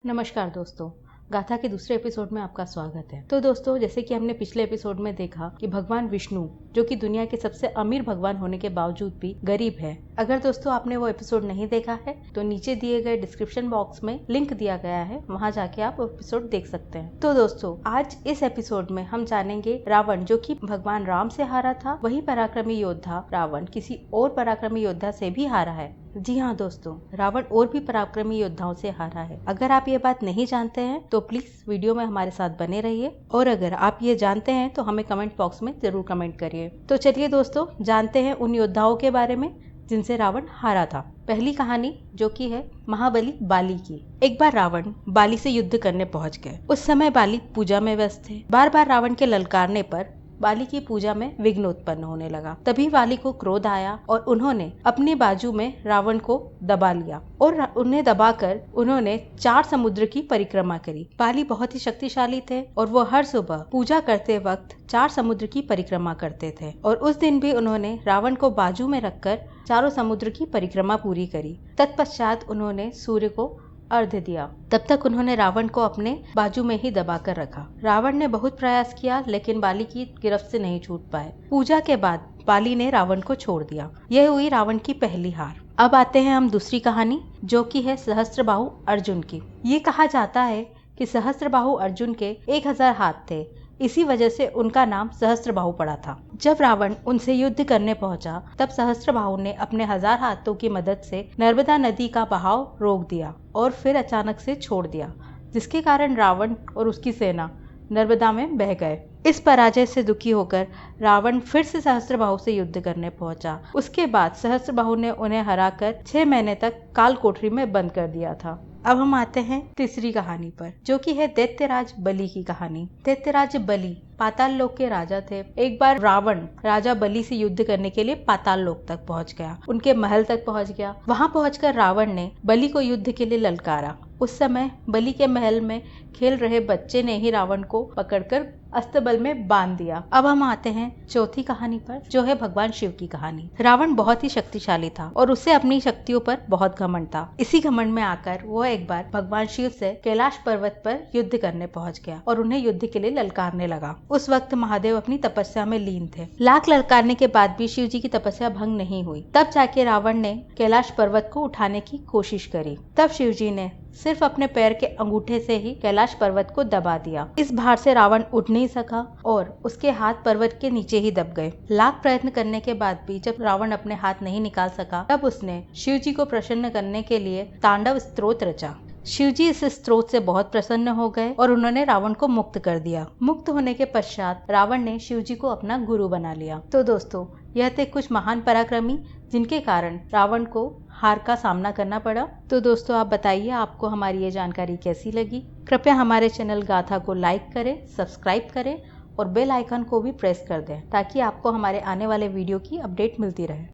नमस्कार दोस्तों, गाथा के दूसरे एपिसोड में आपका स्वागत है। तो दोस्तों, जैसे कि हमने पिछले एपिसोड में देखा कि भगवान विष्णु जो कि दुनिया के सबसे अमीर भगवान होने के बावजूद भी गरीब है। अगर दोस्तों आपने वो एपिसोड नहीं देखा है तो नीचे दिए गए डिस्क्रिप्शन बॉक्स में लिंक दिया गया है, वहाँ जाके आप एपिसोड देख सकते हैं। तो दोस्तों आज इस एपिसोड में हम जानेंगे रावण जो कि भगवान राम से हारा था, वही पराक्रमी योद्धा रावण किसी और पराक्रमी योद्धा से भी हारा है। जी हाँ दोस्तों, रावण और भी पराक्रमी योद्धाओं से हारा है। अगर आप ये बात नहीं जानते हैं तो प्लीज वीडियो में हमारे साथ बने रहिए, और अगर आप ये जानते हैं तो हमें कमेंट बॉक्स में जरूर कमेंट करिए। तो चलिए दोस्तों जानते हैं उन योद्धाओं के बारे में जिनसे रावण हारा था। पहली कहानी जो कि है महाबली बाली की। एक बार रावण बाली से युद्ध करने पहुंच गए। उस समय बाली पूजा में व्यस्त थे। बार बार रावण के ललकारने पर बाली की पूजा में विघ्न उत्पन्न होने लगा। तभी बाली को क्रोध आया और उन्होंने अपनी बाजू में रावण को दबा लिया और उन्हें दबाकर उन्होंने 4 समुद्र की परिक्रमा करी। बाली बहुत ही शक्तिशाली थे और वो हर सुबह पूजा करते वक्त 4 समुद्र की परिक्रमा करते थे, और उस दिन भी उन्होंने रावण को बाजू में रखकर चारों समुद्र की परिक्रमा पूरी करी। तत्पश्चात उन्होंने सूर्य को अर्घ्य दिया। तब तक उन्होंने रावण को अपने बाजू में ही दबाकर रखा। रावण ने बहुत प्रयास किया लेकिन बाली की गिरफ्त से नहीं छूट पाए। पूजा के बाद बाली ने रावण को छोड़ दिया। यह हुई रावण की पहली हार। अब आते हैं हम दूसरी कहानी जो कि है सहस्त्रबाहु अर्जुन की। ये कहा जाता है कि सहस्त्रबाहु अर्जुन के 1000 हाथ थे, इसी वजह से उनका नाम सहस्त्रबाहु पड़ा था। जब रावण उनसे युद्ध करने पहुंचा तब सहस्त्रबाहु ने अपने 1000 हाथों की मदद से नर्मदा नदी का बहाव रोक दिया और फिर अचानक से छोड़ दिया, जिसके कारण रावण और उसकी सेना नर्मदा में बह गए। इस पराजय से दुखी होकर रावण फिर से सहस्त्रबाहु से युद्ध करने पहुंचा। उसके बाद सहस्त्रबाहु ने उन्हें हराकर 6 महीने तक काल कोठरी में बंद कर दिया था। अब हम आते हैं तीसरी कहानी पर जो कि है दैत्यराज बलि की कहानी। दैत्यराज बलि पाताल लोक के राजा थे। एक बार रावण राजा बलि से युद्ध करने के लिए पाताल लोक तक पहुंच गया, उनके महल तक पहुंच गया। वहां पहुंचकर रावण ने बलि को युद्ध के लिए ललकारा। उस समय बलि के महल में खेल रहे बच्चे ने ही रावण को पकड़कर अस्तबल में बांध दिया। अब हम आते हैं चौथी कहानी पर जो है भगवान शिव की कहानी। रावण बहुत ही शक्तिशाली था और उसे अपनी शक्तियों पर बहुत घमंड था। इसी घमंड में आकर वो एक बार भगवान शिव से कैलाश पर्वत पर युद्ध करने पहुंच गया और उन्हें युद्ध के लिए ललकारने लगा। उस वक्त महादेव अपनी तपस्या में लीन थे। लाख ललकारने के बाद भी शिव जी की तपस्या भंग नहीं हुई। तब जाके रावण ने कैलाश पर्वत को उठाने की कोशिश करी। तब शिव जी ने सिर्फ अपने पैर के अंगूठे से ही कैलाश पर्वत को दबा दिया। इस भार से रावण उठ नहीं सका और उसके हाथ पर्वत के नीचे ही दब गए। लाख प्रयत्न करने के बाद भी जब रावण अपने हाथ नहीं निकाल सका तब उसने शिव जी को प्रसन्न करने के लिए तांडव स्तोत्र रचा। शिव जी इस स्त्रोत से बहुत प्रसन्न हो गए और उन्होंने रावण को मुक्त कर दिया। मुक्त होने के पश्चात रावण ने शिव जी को अपना गुरु बना लिया। तो दोस्तों यह थे कुछ महान पराक्रमी जिनके कारण रावण को हार का सामना करना पड़ा। तो दोस्तों आप बताइए आपको हमारी ये जानकारी कैसी लगी। कृपया हमारे चैनल गाथा को लाइक करें, सब्सक्राइब करें और बेल आइकन को भी प्रेस कर दें ताकि आपको हमारे आने वाले वीडियो की अपडेट मिलती रहे।